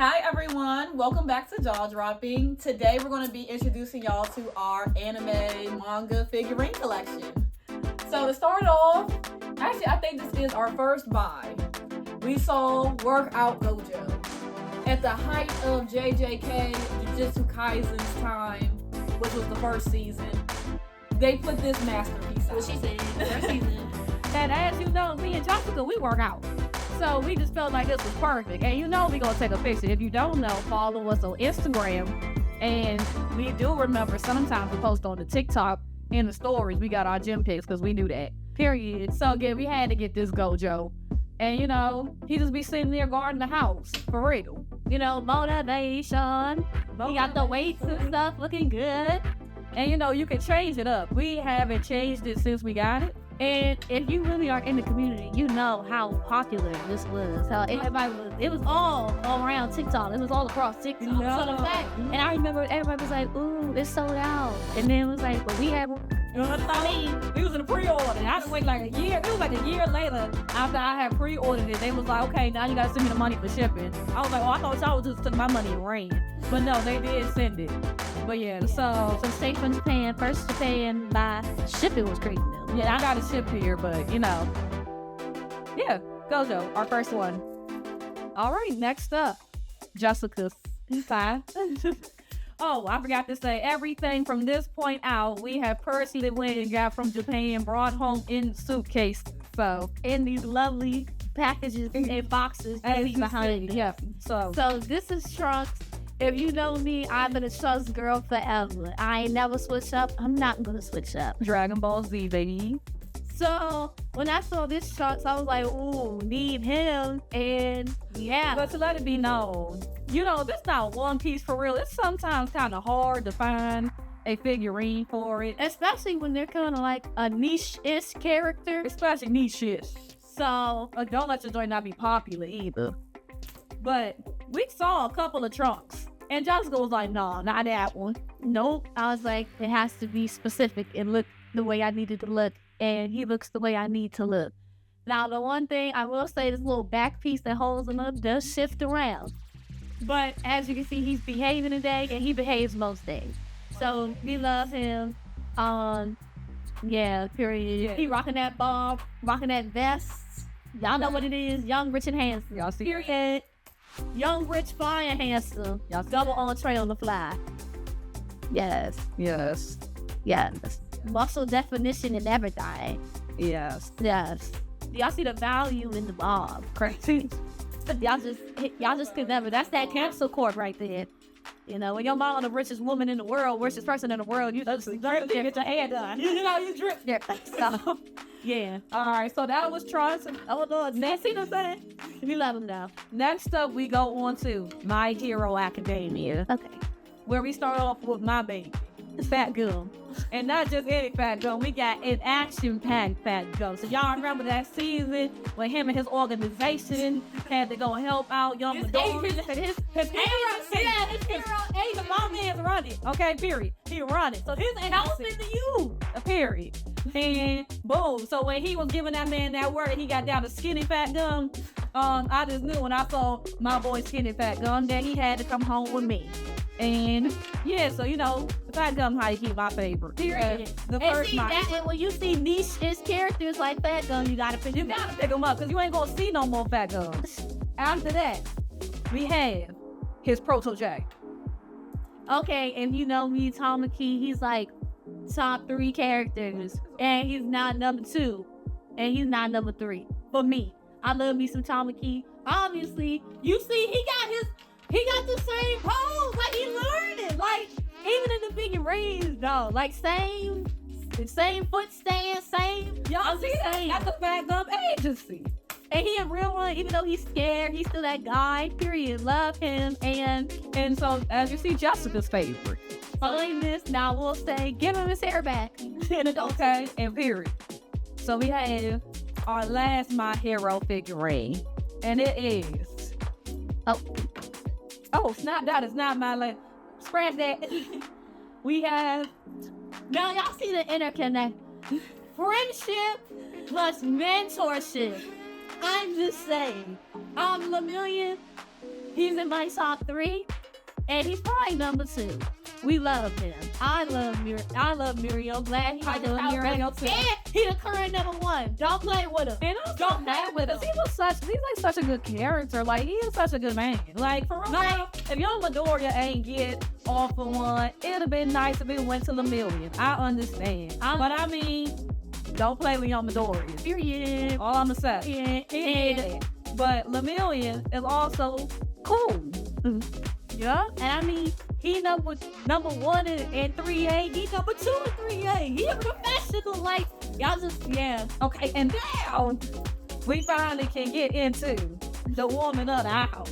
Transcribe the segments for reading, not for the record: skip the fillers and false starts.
Hi everyone, welcome back to Jaw Dropping. Today we're going to be introducing y'all to our anime manga figurine collection. So to start off, actually I think this is our first buy. We saw Workout Gojo. At the height of JJK, Jujutsu Kaisen's time, which was the first season, they put this masterpiece out. What she said, first season. And as you know, me and Jessica, we work out. So we just felt like this was perfect. And you know we gonna take a picture. If you don't know, follow us on Instagram. And we do remember sometimes we post on the TikTok in the stories. We got our gym pics because we knew that. Period. So again, we had to get this Gojo. And you know, he just be sitting there guarding the house. For real. You know, motivation. He got the weights and stuff looking good. And you know, you can change it up. We haven't changed it since we got it. And if you really are in the community, you know how popular this was. How everybody was, it was all around TikTok. It was all across TikTok. No. So the fact, and I remember everybody was like, ooh, it's sold out. And then it was like, but we had one. You know what I mean? We was in a pre-order. I had to wait like a year. It was like a year later after I had pre-ordered it. They was like, okay, now you gotta send me the money for shipping. I was like, oh, I thought y'all just took my money and ran. But no, they did send it. But yeah, so straight from Japan, first Japan by shipping was crazy though. yeah, I got a ship here, but you know. Yeah, Gojo, our first one. All right, next up, Jessica's five. Oh, I forgot to say, everything from this point out, we have personally went and got from Japan, brought home in suitcases. So, In these lovely packages and boxes behind me. yeah. So this is Trunks. If you know me, I've been a Trunks girl forever. I ain't never switch up. I'm not gonna switch up. Dragon Ball Z, baby. So when I saw this Trunks, I was like, ooh, need him. And yeah. But to let it be known, you know, this not one piece for real. It's sometimes kind of hard to find a figurine for it. Especially when they're kind of like a niche-ish character. Especially niche shit. So Don't let your joint not be popular either. But we saw a couple of Trunks. And Jessica was like, no, not that one. nope. I was like, it has to be specific and look the way I needed to look. And he looks the way I need to look. Now, the one thing I will say, this little back piece that holds him up does shift around. But as you can see, he's behaving today, and he behaves most days. So we love him. Yeah, period. Yeah. He rocking that bob, rocking that vest. Y'all know what it is. Young, rich, and handsome. Y'all see? Period. Young, rich, fly, and handsome. Y'all see? Double entree on the fly. Yes. Yes. Yes. Muscle definition and everything. Yes. Yes. Y'all see the value in the bob. Crazy. Y'all just could never. That's that cancel corp right there. You know, when your mom the richest woman in the world, richest person in the world, you just deserve to get your hair done. You know, you drip there. So, yeah. All right, so that was Trunks. Oh, Lord. Nancy, the saying? We love him now. Next up, we go on to My Hero Academia, Okay. where we start off with my baby, Fat Gum. And not just any Fat Gum, we got an action-packed Fat Gum. So y'all remember that season when him and his organization had to go help out young adults? His my man's running. Okay, period. He running. So his Helping to you. a period. And boom. So when he was giving that man that word, he got down to Skinny Fat Gum. I just knew when I saw my boy Skinny Fat Gum that he had to come home with me. And yeah, so you know, Fat Gum how you keep my favorite. Period. The And first see, night. that, when you see niche-ish characters like Fat Gum, you gotta pick You him up. gotta pick him up because you ain't gonna see no more Fat Gums. After that, we have his protege. Okay, and you know me, Tamaki, he's like top 3 characters, and he's not number 2, and he's not number 3. For me, I love me some Tamaki. Obviously, you see, he got the same pose, like he learned it, like even in the big range, though, like same foot stand, same. Y'all see that? Got the Fat Gum agency. And he a real one, even though he's scared, he's still that guy. Period. Love him. And so, as you see, Jessica's favorite. Following this, now we'll say, give him his hair back. Okay, and period. So we have our last My Hero figurine, and it is. Oh, snap! That is not my last. Scratch that. We have. Now y'all see the interconnect. Friendship plus mentorship. I'm just saying. Lemillion, He's in my top 3, and he's probably number 2. We love him. I love Muriel. Glad he love Muriel too. And he the current number 1. Don't play with him. And don't play with him. He's like such a good character. Like, he is such a good man. Like, for real. Like, if Young Midoriya ain't get off of 1, it'd have been nice if it went to the million. I understand. But I mean, don't play with Young Midoriya. Period. All I'm gonna say. Yeah. But Lemillion is also cool. Yeah, and I mean, he number 1 in 3A. He number 2 in 3A. He a professional. Like, y'all just, yeah. Okay, and now we finally can get into the woman of the hour.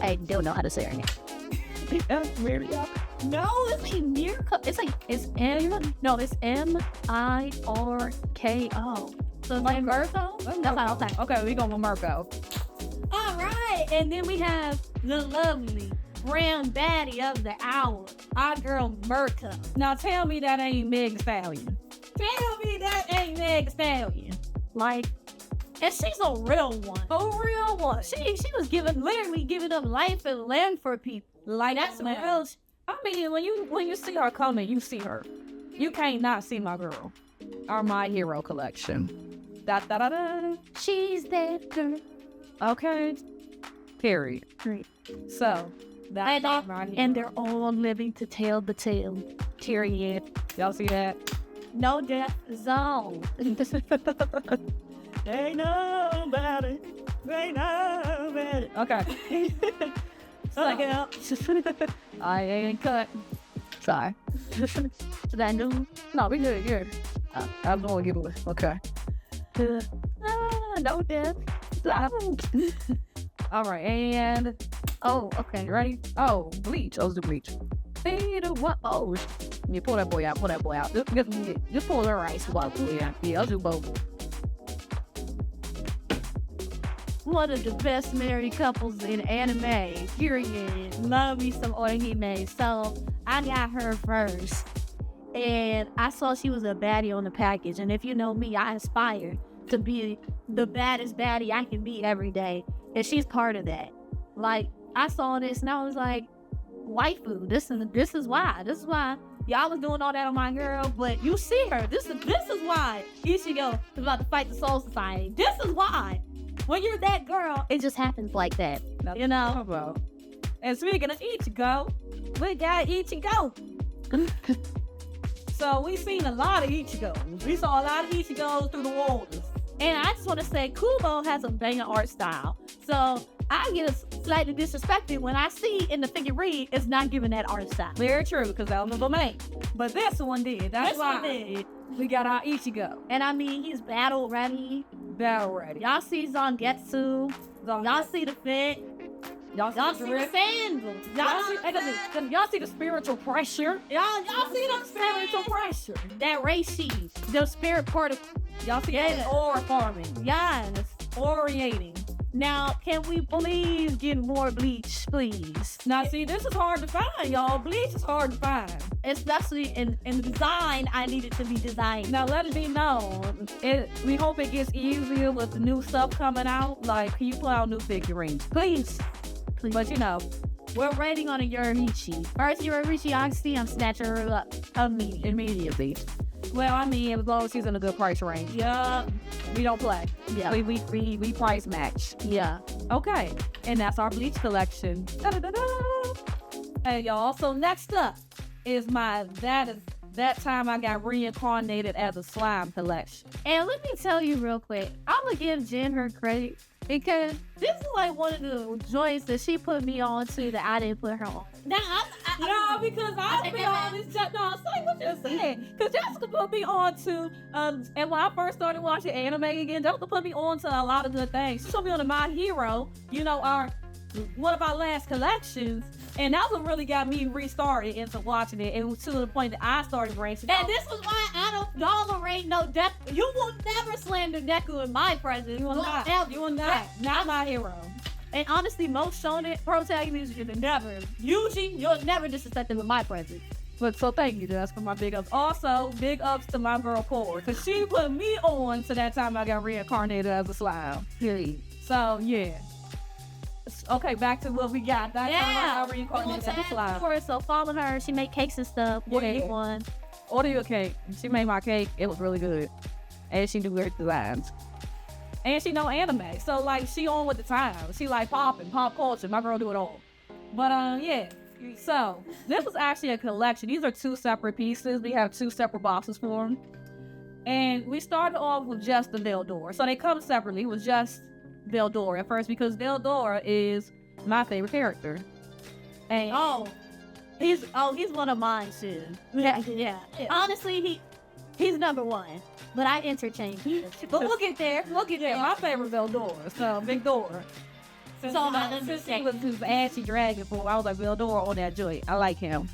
I don't know how to say her name. No, it's like Mirko. It's M-I-R-K-O. So like Mirko? Okay, we go with Mirko. All right, and then we have the lovely brown baddie of the hour, our girl Mirko. Now tell me that ain't Meg Stallion. Tell me that ain't Meg Stallion. Like, and she's a real one. A real one. She was literally giving up life and limb for people. Like, that's real. I mean, when you see her coming, you see her. You can't not see my girl. Our My Hero collection. Da da da da. She's that girl. Okay. Period. So, that's right. And they're all living to tell the tale. Period. Y'all see that? No death zone. They know about it. They know about it. Okay. Suck it up. I ain't cut. Sorry. Should I do? No, we good. I'm going to give away. Okay. No death. All right, and okay, ready? Oh, Bleach. Let's do Bleach. Oh, you pull that boy out. Just pull her ice. Yeah, I'll do both. One of the best married couples in anime. Period. Love me some Orihime. So I got her first, and I saw she was a baddie on the package. And if you know me, I aspire to be the baddest baddie I can be every day. And she's part of that. Like, I saw this and I was like, waifu, this is why. This is why y'all was doing all that on my girl, but you see her. This is why Ichigo is about to fight the Soul Society. This is why. When you're that girl, it just happens like that. You know? And speaking of Ichigo, we got Ichigo. So we seen a lot of Ichigos. We saw a lot of Ichigos through the waters. And I just want to say, Kubo has a banging art style. So I get slightly disrespected when I see in the figurine it's not giving that art style. Very true, because that was a main. But this one did. That's why we got our Ichigo. And I mean, he's battle ready. Y'all see Zangetsu. Y'all see the fit. Y'all see the sandals. Y'all see the spiritual pressure. Y'all see the spiritual pressure. That reishi. The spirit particle. Y'all see that? Aura farming. Yes. Oriating. Now, can we please get more Bleach, please? Now, see, this is hard to find, y'all. Bleach is hard to find. Especially in design, I need it to be designed. Now, let it be known. We hope it gets easier with the new stuff coming out. Like, can you pull out new figurines? Please. But, you know, we're waiting on a Yoriichi. First Yoriichi I see, I'm snatching her up immediately. Well, I mean, as long as she's in a good price range. Yeah. We don't play. Yeah. We price match. Yeah. Okay. And that's our Bleach collection. Da-da-da-da. Hey, y'all. So next up is that time I got reincarnated as a slime collection. And let me tell you real quick, I'm going to give Jen her credit because this is like one of the joints that she put me on to that I didn't put her on. Because I've been on this. No, it's like what you're saying. Because Jessica put me on to, and when I first started watching anime again, Jessica put me on to a lot of good things. She put me on to My Hero, you know, one of our last collections. And that what really got me restarted into watching it. And to the point that I started branching out. And this was why I don't tolerate no Deku. You will never slander Deku in my presence. You will not. You will not. Not My Hero. And honestly, most shonen protagonists, you'll never disrespect them in my presence. But so thank you, Jess, for my big ups. Also, big ups to my girl Core, because she put me on to that time I got reincarnated as a slime. Period. So yeah. Okay, back to what we got. That time I got reincarnated as a slime. Core, so follow her. She make cakes and stuff. Yeah. One. Order your cake. She made my cake. It was really good. And she do weird designs. And she know anime. So like she on with the time. She like pop culture. My girl do it all. But yeah. So this was actually a collection. These are 2 separate pieces. We have 2 separate boxes for them. And we started off with just the Veldora. So they come separately. It was just Veldora at first because Veldora is my favorite character. And he's one of mine too. Yeah. Honestly, he's number 1. But I interchange. But we'll get there. my favorite Veldora. So Big Dora. Since he was his ashy dragon form, I was like, Veldora on that joint. I like him.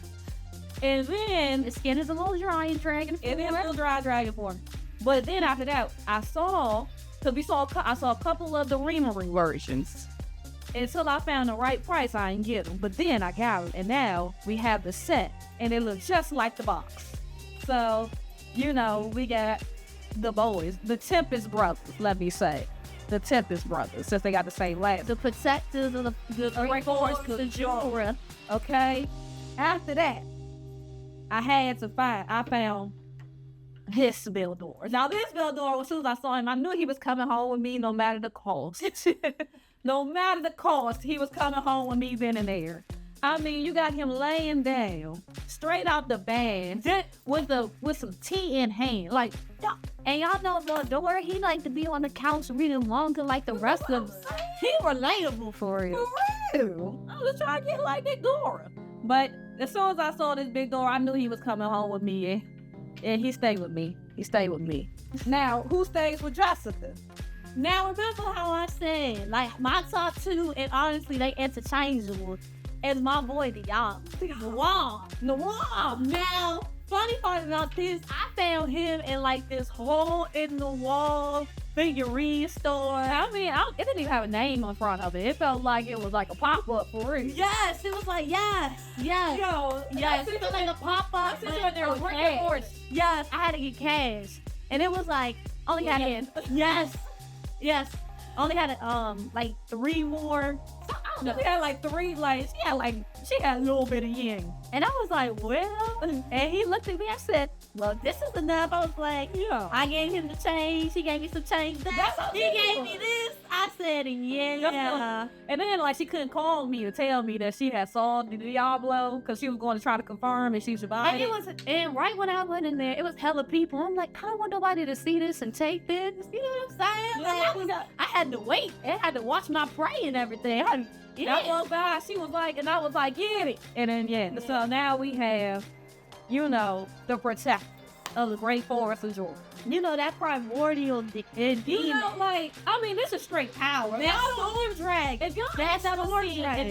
And then the skin is a little dry in dragon form. It is a little dry dragon form. But then after that, I saw a couple of the Rimuru versions. Until I found the right price, I didn't get them. But then I got them, and now we have the set, and it looks just like the box. So, we got the boys, the Tempest brothers, let me say. The Tempest brothers, since they got the same last. The protectors of the Great Forest, the Jorah. Okay. After that, I found this Veldora. Now this Veldora, as soon as I saw him, I knew he was coming home with me no matter the cost. No matter the cost, he was coming home with me then and there. I mean, you got him laying down, straight out the bag, with some tea in hand. Like, and y'all know Veldora, he like to be on the couch reading manga like the rest of us. He relatable for real. For real. I was trying to get like Big Dora. But as soon as I saw this Big Dora, I knew he was coming home with me. And he stayed with me. Now, who stays with Jessica? Now, remember how I said, like, my top 2, and honestly, they interchangeable, is my boy, Noir. Now, funny part about this, I found him in, like, this hole in the wall figurine store. I mean, it didn't even have a name in front of it. It felt like it was like a pop-up for real. Yes, it was like, yes. Yes, it was like a pop-up. Yes, I had to get cash. And it was like, only had only had like 3 more. I don't know. She had like 3, she had a little bit of yin. And I was like, well, and he looked at me, I said, well, this is enough. I was like, I gave him the change. He gave me some change. He gave me this. I said, yeah. And then, like, she couldn't call me to tell me that she had saw the Diablo because she was going to try to confirm if she survived. And right when I went in there, it was hella people. I'm like, I don't want nobody to see this and take this. You know what I'm saying? Like, I had to wait. I had to watch my prey and everything. I walked by, she was like, and I was like, get it. And then, so now we have, the protector of the Great Forest of Jorah. That primordial demon. This is straight power. That's storm dragon. If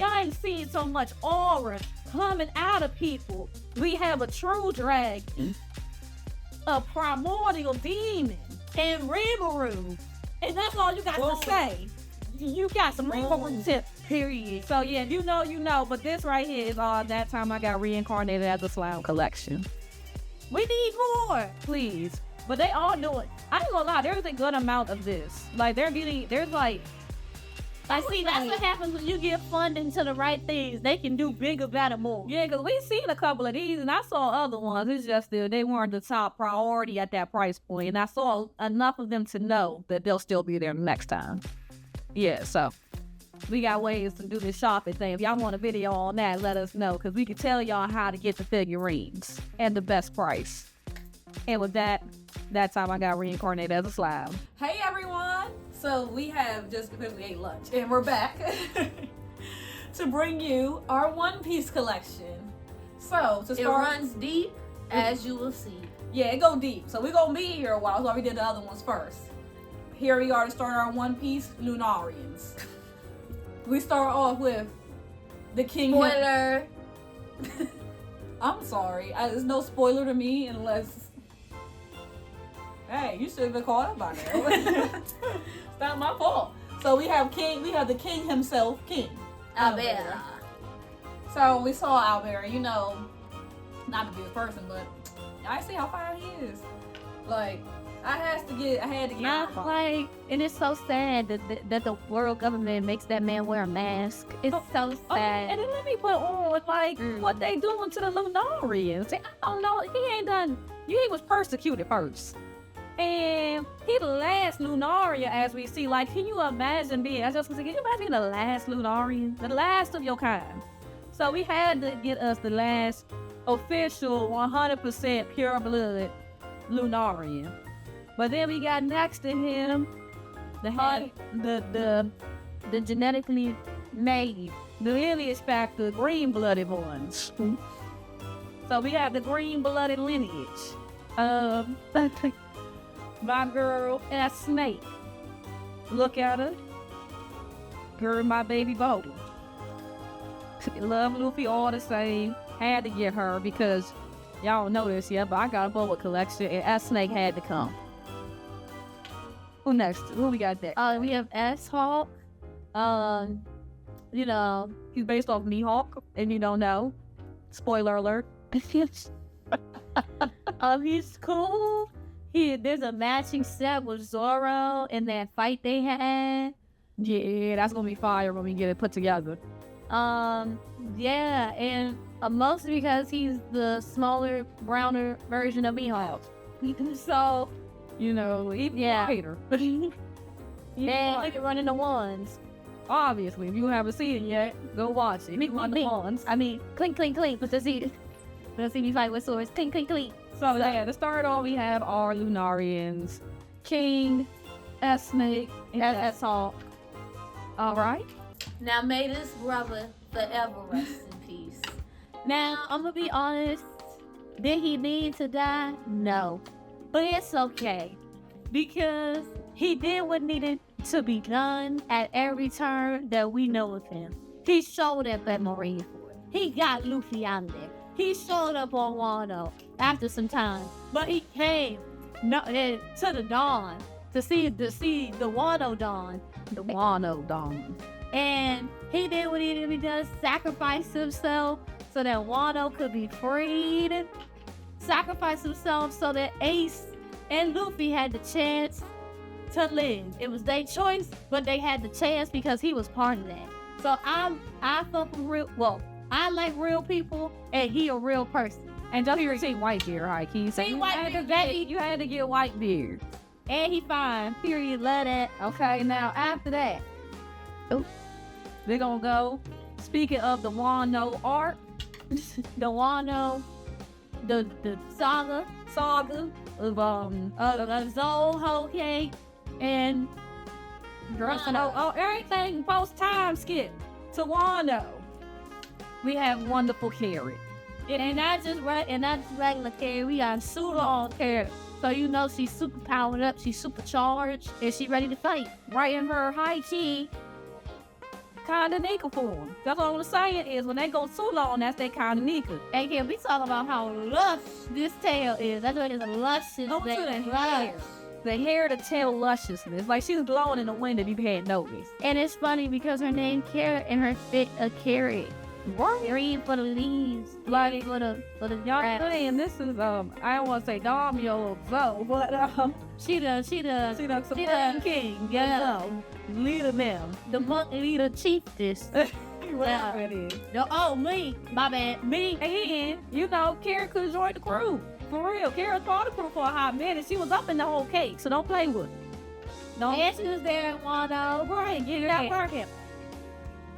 y'all ain't seen so much aura coming out of people, we have a true dragon, a primordial demon, and Rimuru. And that's all you got to say. You got some Rimuru tips, period. So yeah, you know, but this right here is all that time I got reincarnated as a slime collection. We need more, please. But they all do it. I ain't gonna lie, there's a good amount of this. Like, that's what happens when you give funding to the right things. They can do bigger, better, more. Yeah, because we've seen a couple of these, and I saw other ones. It's just they weren't the top priority at that price point. And I saw enough of them to know that they'll still be there next time. Yeah, so we got ways to do this shopping thing. If y'all want a video on that, let us know, because we can tell y'all how to get the figurines and the best price. And with that time I got reincarnated as a slime. Hey everyone! So we have just officially ate lunch, and we're back to bring you our One Piece collection. So to start, it runs deep, as you will see. Yeah, it go deep. So we're gonna be here a while. So we did the other ones first. Here we are to start our One Piece Lunarians. We start off with the King. Spoiler. I'm sorry. There's no spoiler to me unless. Hey, you should have been caught up by now. It's not my fault. So we have the king himself, King Albert. So we saw Albert, not the biggest person, but I see how fine he is. Like, I had to get Yeah, like, and it's so sad that the world government makes that man wear a mask. It's so sad. And then let me put on like what they doing to the Lunarians. I don't know. He was persecuted first. And he the last Lunarian, as we see. Like, can you imagine being? Can you imagine being the last Lunarian, the last of your kind? So we had to get us the last official 100% pure blood Lunarian. But then we got next to him the genetically made, the lineage factor, green-blooded ones. So we have the green-blooded lineage. My girl, that snake. Look at her. Her, my baby boy. Love Luffy all the same. Had to get her because y'all don't know this yet, but I got a bullet collection and that snake had to come. Who next? Who we got there? We have S-Hawk. You know, He's based off Mihawk, and you don't know. Spoiler alert. he's cool. There's a matching set with Zoro in that fight they had. Yeah, that's gonna be fire when we get it put together. Yeah, and mostly because he's the smaller, browner version of Mihawk. So, You know, even later. yeah, like running the ones. Obviously, if you haven't seen it yet, go watch it. I mean, clink, clink, clink. Let's see me fight with swords. Clink, clink, clink. So yeah, to start off, we have our Lunarians, King, S-Snake, and S-Hawk. All right. Now may this brother forever rest in peace. Now, I'm gonna be honest. Did he need to die? No. But it's okay. Because he did what needed to be done at every turn that we know of him. He showed up at Marineford. He got Luffy out there. He showed up on Wano after some time. But he came to the dawn to see the Wano dawn. The Wano Dawn. And he did what he needed to be done, sacrificed himself so that Wano could be freed. Sacrificed himself so that Ace and Luffy had the chance to live. It was their choice, but they had the chance because he was part of that. So I fuck with I like real people, and he a real person. And just here, see Whitebeard, right? He said you had to get Whitebeard. And he fine. Period. Love that. Okay, now after that, we're gonna go. Speaking of the Wano arc, the Wano, the saga of Zoho, and everything post time skip to Wano. We have wonderful Carrot. And not just regular Carrot. We got super on Carrot. So you know she's super powered up, she's supercharged, and she's ready to fight. Right in her high key kind of Nika form. That's what I'm saying is when they go too long, that's their kind of Nika. And can we talk about how lush this tail is? That's what it is, luscious. Go to the hair. The hair to tail lusciousness. Like she's glowing in the wind if you hadn't noticed. And it's funny because her name Carrot and her fit a carrot. Green for the leaves, bloody for the y'all saying this is I don't want to say Damio Zo, but she the Supreme King, yeah, leader them, the monk leader chiefess. Me, my bad, me. And you know, Kara could join the crew for real. Kara part of the crew for a hot minute. She was up in the whole cake, so don't play with her. And she was there at Wano, right? Get it out working.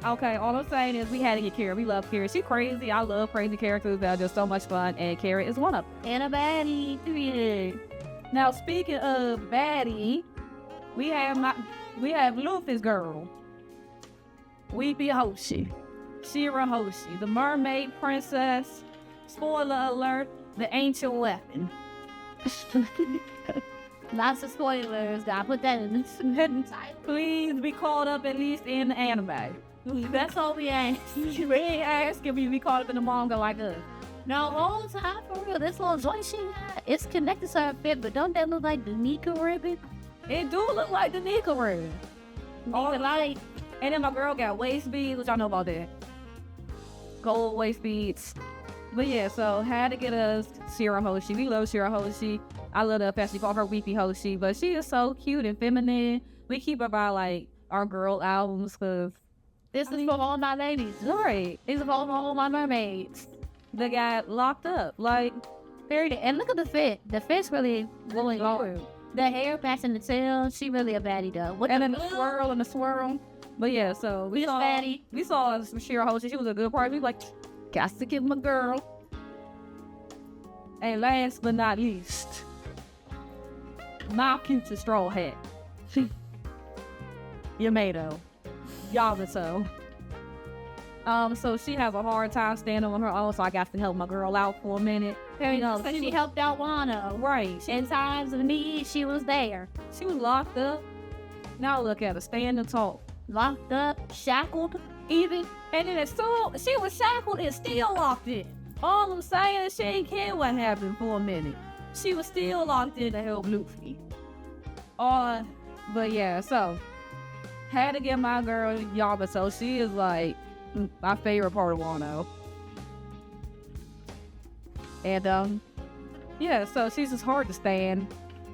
Okay, all I'm saying is we had to get Kara. We love Kara. She's crazy. I love crazy characters that are just so much fun, and Kara is one of them. And a baddie. Yeah. Now, speaking of baddie, we have Luffy's girl, Weepy Hoshi, Shira Hoshi, the mermaid princess. Spoiler alert: the ancient weapon. Lots of spoilers. Gotta put that in the title. Please be caught up at least in the anime. That's all we ask. We ain't asking you to be caught up in the manga like us. No, all the time for real. This little joint she got, it's connected to her fit, but don't that look like the Nika ribbon? It do look like the Nika ribbon. Nika light. And then my girl got waist beads, which I know about that. Gold waist beads. But yeah, so had to get us Shirahoshi. We love Shirahoshi. I love the fact she called her Weepy Hoshi, but she is so cute and feminine. We keep her by like our girl albums because This is for all my ladies. right, these are all my mermaids that got locked up. Like, Period. And look at the fit. The fit's really going on. The hair matching the tail. She really a baddie though. What and the then the swirl. But yeah, so we Miss saw Fatty. Shirahoshi. She was a good part. We like, got to get my girl. And last but not least, my future straw hat. Yamato. Yamato. So she has a hard time standing on her own, so I got to help my girl out for a minute. You know, so she helped out Wano. Right. In times of need, she was there. She was locked up. Now look at her, standing tall. Locked up, shackled, Even, and then she was shackled and still locked in. All I'm saying is she ain't care what happened for a minute. She was still locked in to help Luffy. But yeah, so had to get my girl Yamato. She is like my favorite part of Wano. And yeah, so she's just hard to stand.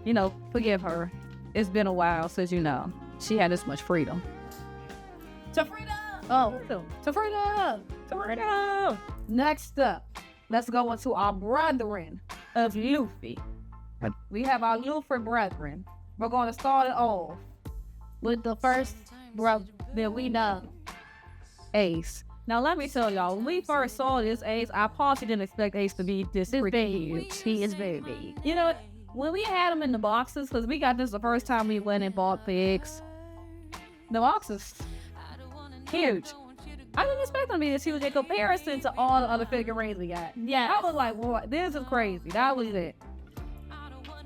You know, forgive her. It's been a while since, you know, she had this much freedom. To freedom! Oh, to freedom! To freedom! Next up, let's go into our brethren of Luffy. We have our Luffy brethren. We're going to start it off with the first brother that we know, Ace. Now, let me tell y'all, when we first saw this Ace, I probably didn't expect Ace to be this freaking huge. He is very big. You know, when we had him in the boxes, because we got this the first time we went and bought pigs, the boxes, huge. I didn't expect him to be this huge in comparison to all the other figurines we got. Yeah. I was like, what? This is crazy. That was it.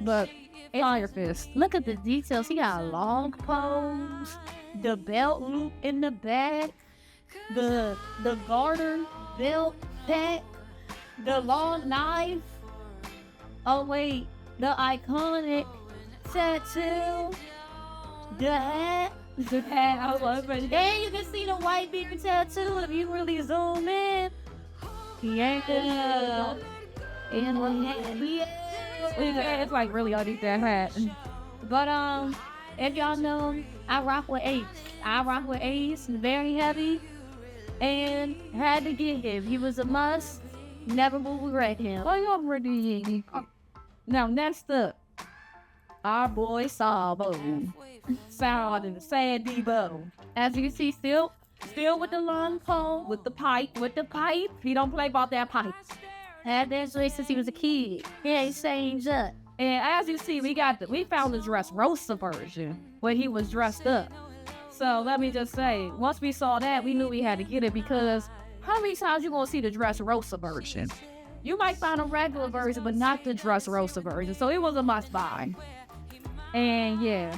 But Fire Fist. Look at the details. He got a long pose, the belt loop in the back, the garter belt pack, the long knife. Oh wait, the iconic tattoo, the hat. The hat, I love it. And you can see the white beaver tattoo if you really zoom in. Yeah. It's like really underneath that hat. But if y'all know, I rock with Ace. Very heavy, and had to get him. He was a must. Never will regret him. Oh, y'all ready? Now next up, our boy Sabo. Sound and Sad Debo. As you can see, still with the long pole, With the pipe. He He don't play about that pipe. had that joy since he was a kid. He ain't changed up. And as you see, we found the Dressrosa version where he was dressed up. So let me just say, once we saw that, we knew we had to get it because how many times you gonna see the Dressrosa version? You might find a regular version, but not the Dressrosa version. So it was a must buy. And yeah.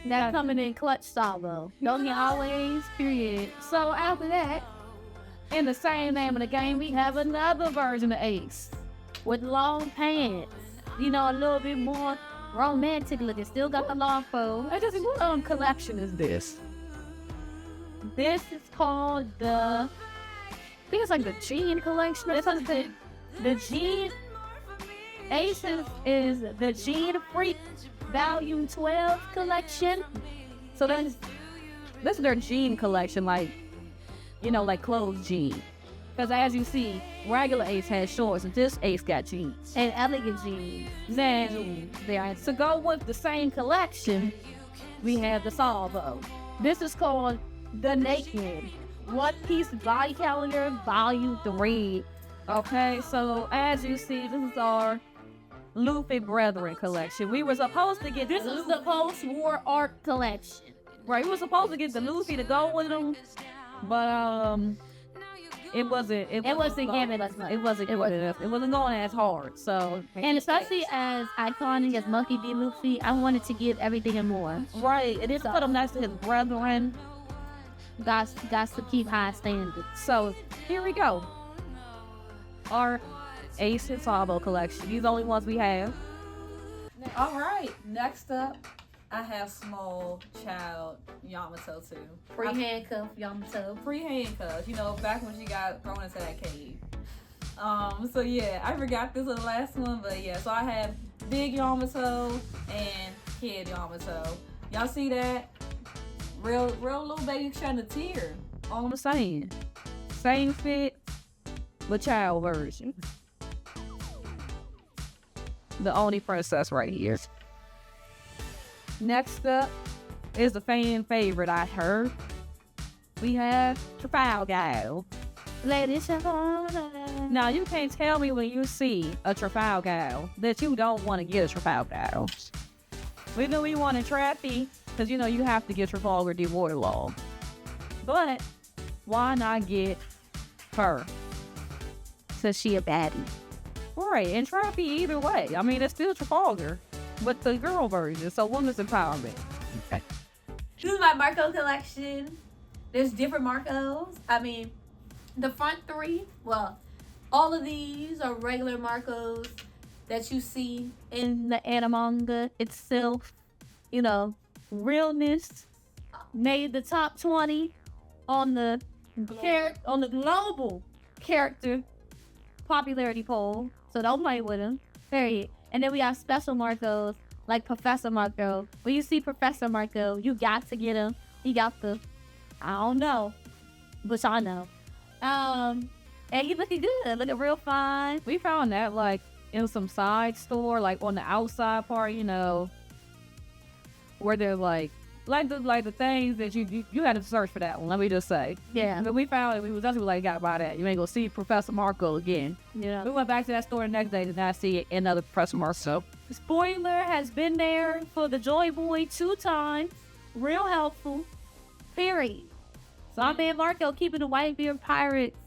That's coming in clutch Sabo. Don't he always? Period. So after that, in the same name of the game, we have another version of Ace. With long pants. You know, a little bit more romantic looking. Still got the long pole. I just what collection is this? This is called I think it's like the Jean collection or something. The Jean Ace is the Jean Freak Volume 12 collection. So this is their jean collection, like, you know, like clothes jean. Because as you see, regular Ace has shorts, and this Ace got jeans. And elegant jeans. Then, to go with the same collection, we have the Salvo. This is called The Naked One Piece Body Calendar Volume 3. Okay, so as you see, this is our Luffy Brethren collection. We were supposed to get This is the post-war art collection. right. We were supposed to get the Luffy to go with them, but it wasn't going as hard. So And especially as iconic as Monkey D. Luffy, I wanted to give everything and more. right, and it's put him next to his brethren. Got to keep high standards. So here we go. Our Ace and Sabo collection. These are the only ones we have. All right, next up, I have small child Yamato too. Free handcuff Yamato. Free handcuffs. You know, back when she got thrown into that cave. So yeah, I forgot this was the last one, but yeah. So I have Big Yamato and Kid Yamato. Y'all see that? Real little baby shedding a tear. All I'm saying, same fit, but child version. The only princess right here. Next up is the fan favorite I heard. We have Trafalgar. Ladies and Now you can't tell me when you see a Trafalgar that you don't want to get a Trafalgar. We know we want a Trappy because you know you have to get Trafalgar D. Waterlog. But why not get her? So she a baddie. Right, and Trappy either way. I mean, it's still Trafalgar, but the girl version. So women's empowerment. Okay. This is my Marco collection. There's different Marcos. I mean, the front three, well, all of these are regular Marcos that you see In the anime itself, you know, realness made the top 20 on the global character popularity poll. So don't play with him. Period. And then we have special Marcos like Professor Marco. When you see Professor Marco, you got to get him. He got the, I don't know, but I know. And he looking good, looking real fine. We found that like in some side store, like on the outside part, you know, where they're like the things that you had to search for that one. Let me just say, Yeah. but we found it. We was actually like, got by that. You ain't gonna see Professor Marco again. Yeah. We went back to that store the next day to not see another Professor Marco. Spoiler has been there for the Joy Boy 2 times. Real helpful. Period. So my man Marco keeping the Whitebeard Pirates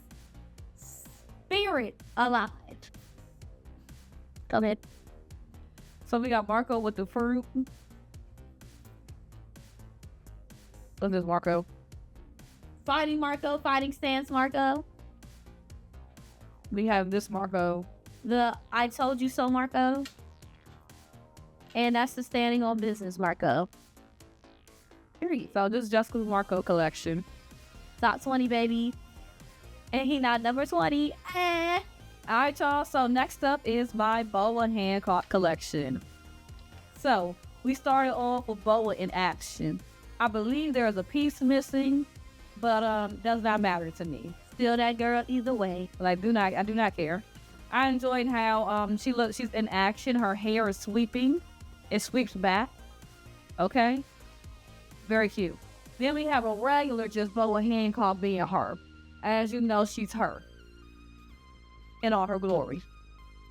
spirit alive. Come in. So we got Marco with the fruit. Look at this Marco. Fighting Marco, fighting stance Marco. We have this Marco. The I told you so Marco. And that's the standing on business Marco. Period. So this is Jessica's Marco collection. Top 20, baby. And he not number 20. Alright, y'all. So next up is my Boa Hancock collection. So we started off with Boa in action. I believe there's a piece missing, but does not matter to me. Still that girl either way. Like, I do not care. I enjoyed how she's in action. Her hair is sweeping. It sweeps back. Okay. Very cute. Then we have a regular just Boa Hancock being her. As you know, she's her. In all her glory.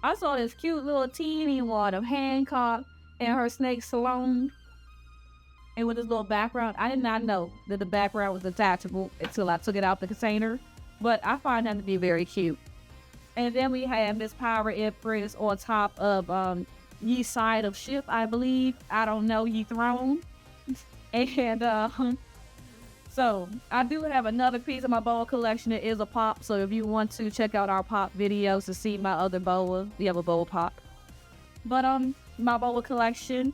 I saw this cute little teeny one of Hancock and her snake Salome. And with this little background, I did not know that the background was attachable until I took it out the container. But I find that to be very cute. And then we have Miss Power Empress on top of Ye side of ship, I believe. I don't know, Ye throne. And so I do have another piece of my boa collection. It is a pop. So if you want to check out our pop videos to see my other boa, we have a boa pop. But my boa collection,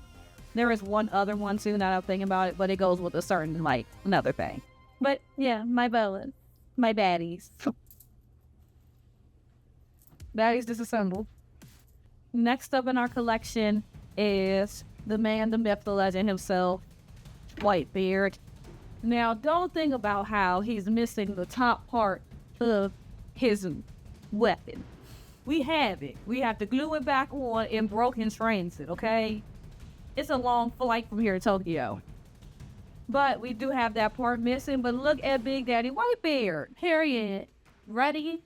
there is one other one too, now I'm thinking about it, but it goes with a certain, like, another thing. But yeah, my boas. My baddies. Baddies disassembled. Next up in our collection is the man, the myth, the legend himself, Whitebeard. Now, don't think about how he's missing the top part of his weapon. We have it. We have to glue it back on in broken transit, okay? It's a long flight from here to Tokyo. But we do have that part missing. But look at Big Daddy Whitebeard. Period. Ready?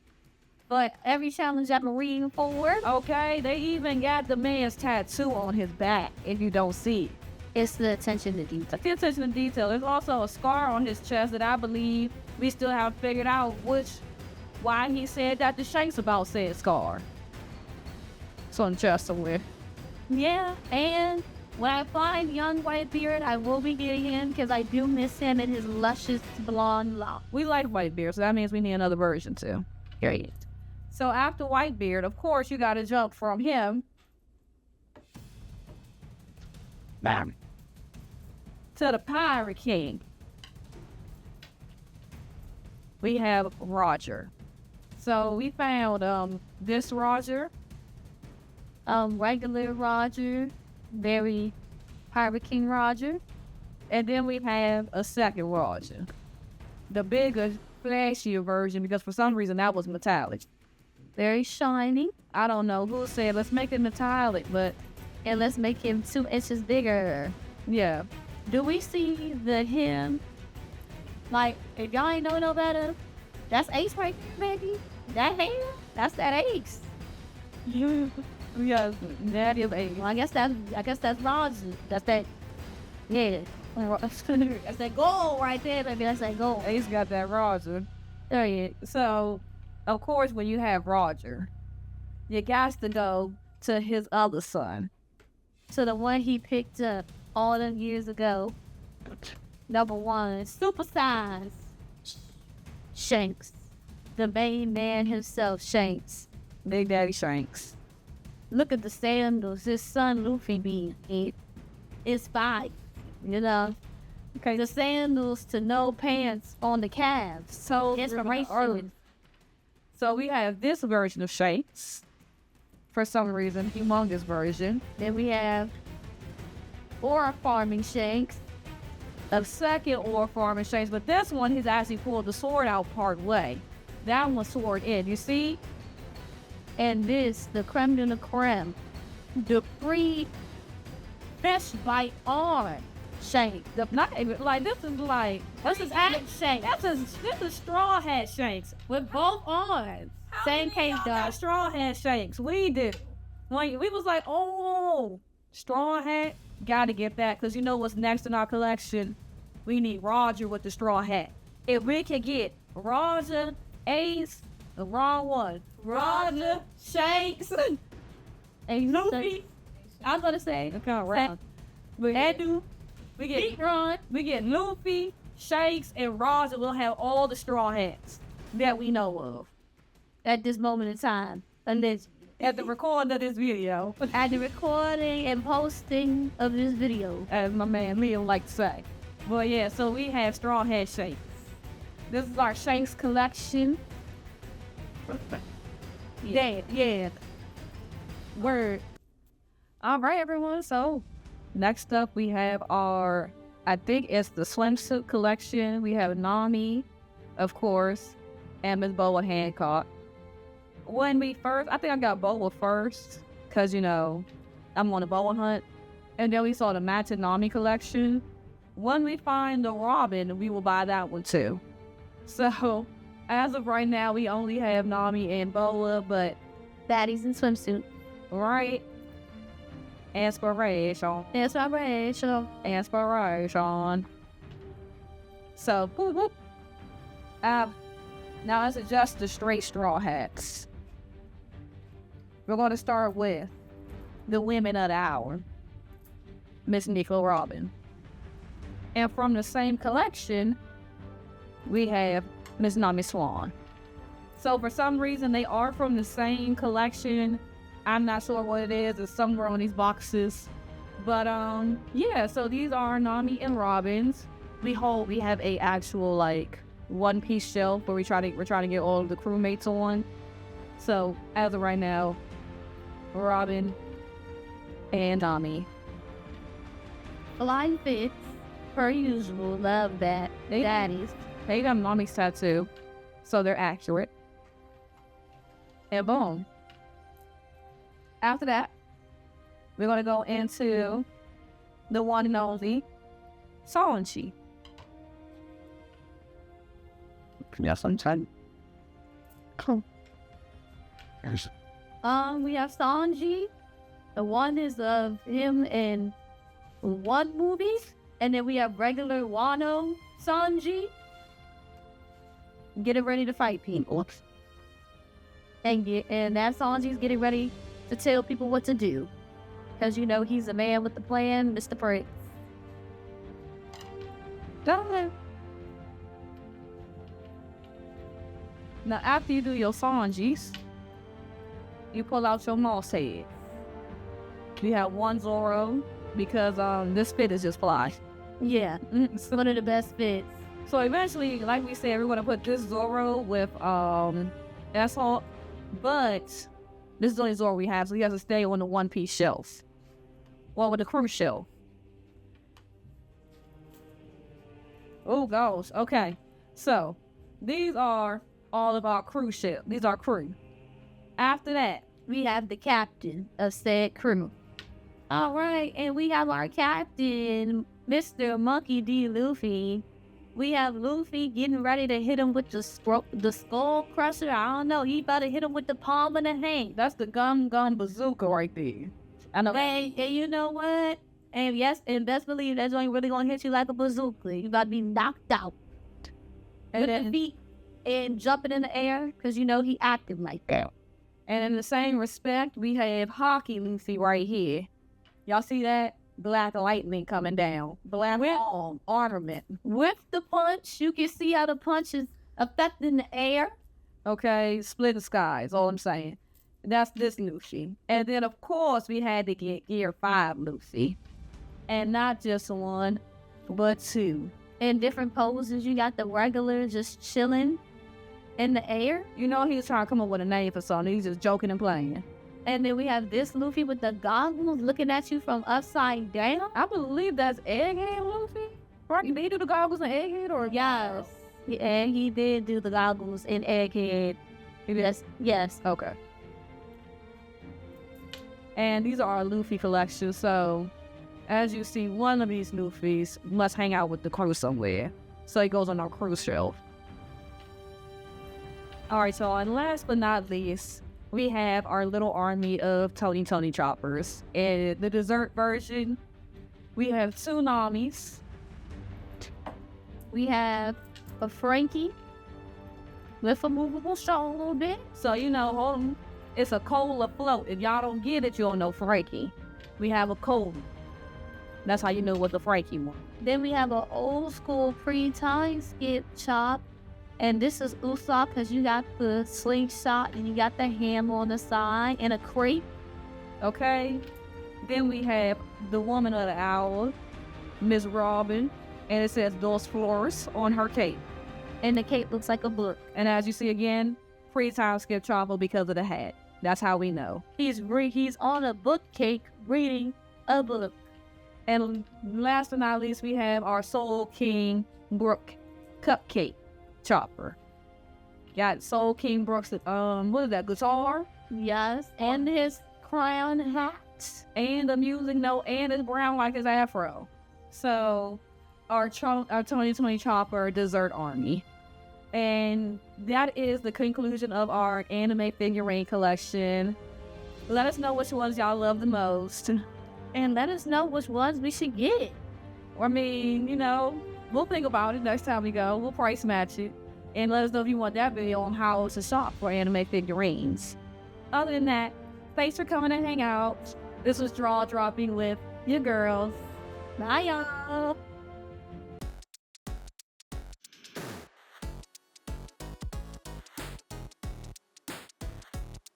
But every challenge I'm reading for. Okay, they even got the man's tattoo on his back, if you don't see it. It's the attention to detail. The attention to detail. There's also a scar on his chest that I believe we still haven't figured out why he said that the Shanks about said scar. It's on the chest somewhere. Yeah, and when I find young Whitebeard, I will be getting him because I do miss him and his luscious blonde locks. We like Whitebeard, so that means we need another version too. Period. So after Whitebeard, of course, you got to jump from him bam, to the Pirate King. We have Roger. So we found this Roger, Regular Roger, very Pirate King Roger. and then we have a second Roger, the bigger, flashier version, because for some reason that was metallic. Very shiny. I don't know who said let's make it metallic, but And let's make him 2 inches bigger. yeah. Do we see the him? Like, if y'all ain't know no better, that's Ace right there, baby. That hair, that's that Ace. Yeah, that is a Well, I guess that's Roger. That's that, yeah. That's that gold right there, baby. That's that gold. Ace got that Roger. There you go. So, of course, when you have Roger, you got to go to his other son. So the one he picked up all them years ago. Number 1, super size. Shanks. The main man himself, Shanks. Big Daddy Shanks. Look at the sandals his son Luffy be in. It's fine. You know, Okay, the sandals to no pants on the calves. so Inspiration. So we have this version of Shanks. For some reason, humongous version. Then we have ore farming Shanks. A second ore farming Shanks, but this one he's actually pulled the sword out part way. That one sword in, you see? And this, the creme de la creme. The free fish bite on Shanks. The not even like this is Act Shanks. this is straw hat Shanks. With both arms. Same case, dog. Straw hat Shanks. We did. Like we was like, oh, straw hat. Gotta get that, because you know what's next in our collection? We need Roger with the straw hat. If we can get Roger, Ace, the wrong one. Roger, Shanks, And Luffy. I was gonna say, Okay, right. We Big get Ron. Luffy, Shanks, and Roger. Will have all the straw hats that we know of At this moment in time. Allegedly. at the recording of this video, At the recording and posting of this video. as my man Liam like to say. But yeah, so we have straw hat Shanks. This is our Shanks collection. Yeah. Word. All right, everyone. So next up, we have our, I think it's the swimsuit collection. We have Nami, of course, and Miss Boa Hancock. When we first, I think I got Boa first, because, you know, I'm on a Boa hunt. And then we saw the Matcha Nami collection. When we find the Robin, we will buy that one too. So, as of right now, we only have Nami and Boa, but Baddies in swimsuit. right. Inspiration. Inspiration. Inspiration. So, whoop, whoop. Now let's adjust the straight straw hats. We're going to start with the women of the hour, Miss Nico Robin. And from the same collection, we have Miss Nami Swan. So for some reason, they are from the same collection. I'm not sure what it is. It's somewhere on these boxes. But yeah, so these are Nami and Robins. We have a actual like one-piece shelf where we're trying to get all of the crewmates on. So as of right now, Robin and Nami. Line fits. Per usual. Love that. Daddies. They got Nami's tattoo, so they're accurate. And boom. After that, we're gonna go into the one and only Sanji. Yeah, sometime. Cool. Yes. We have Sanji. The one is of him in one movie. And then we have regular Wano Sanji. Getting ready to fight people. And that Sanji's getting ready to tell people what to do. Because, you know, he's a man with the plan, Mr. Prince. Done. Now, after you do your Sanjis, you pull out your moss head. You have one Zoro because this fit is just fly. Yeah, one of the best fits. So eventually, like we said, we're gonna put this Zoro with That's all. But this is the only Zoro we have, so he has to stay on the One Piece shelf. Well, with the crew shelf. Oh gosh. Okay. So these are all of our crew ship. These are crew. After that, We have the captain of said crew. All right, and we have our captain, Mr. Monkey D. Luffy. We have Luffy getting ready to hit him with the skull crusher. I don't know. He about to hit him with the palm of the hand. that's the Gun Bazooka right there. I know. And you know what? And yes, and best believe that joint really gonna hit you like a bazooka. You about to be knocked out. And With then, the feet and jumping in the air, because you know he active like that. and in the same respect, we have Hockey Luffy right here. Y'all see that? Black lightning coming down. Black ornament. With the punch, you can see how the punch is affecting the air. Okay, split the skies, all I'm saying. That's this Luffy. And then, of course, we had to get Gear 5 Luffy. And not just one, but two. In different poses, you got the regular just chilling in the air. You know, he was trying to come up with a name for something. He's just joking and playing. And then we have this Luffy with the goggles looking at you from upside down. I believe that's Egghead Luffy. Right? Did he do the goggles and Egghead or? Yes. And he did do the goggles in Egghead. Yes. Okay. And these are our Luffy collections. So, as you see, one of these Luffys must hang out with the crew somewhere. So he goes on our crew shelf. Alright, so and last but not least, we have our little army of Tony Choppers. In the dessert version, we have two Namis. We have a Frankie with a movable shoulder bit. So, you know, hold on. It's a cola float. If y'all don't get it, you don't know Frankie. We have a cola. That's how you know what the Frankie one. Then we have an old school pre-time skip chop. And this is Usopp because you got the slingshot and you got the hammer on the side and a crepe. Okay. Then we have the woman of the hour, Miss Robin. And it says Dos Flores on her cape. And the cape looks like a book. And as you see again, pre-time skip travel because of the hat. That's how we know. He's on a book cake reading a book. And last but not least, we have our Soul King Brook Cupcake Chopper. Got Soul King Brook's, what is that, guitar? Yes, and his crown hat. And the music note, and it's brown like his afro. So, our Tony Chopper Dessert Army. And that is the conclusion of our anime figurine collection. Let us know which ones y'all love the most. And let us know which ones we should get. I mean, you know, we'll think about it next time we go. We'll price match it. And let us know if you want that video on how to shop for anime figurines. Other than that, thanks for coming and hang out. This was Draw Dropping with your girls. Bye, y'all.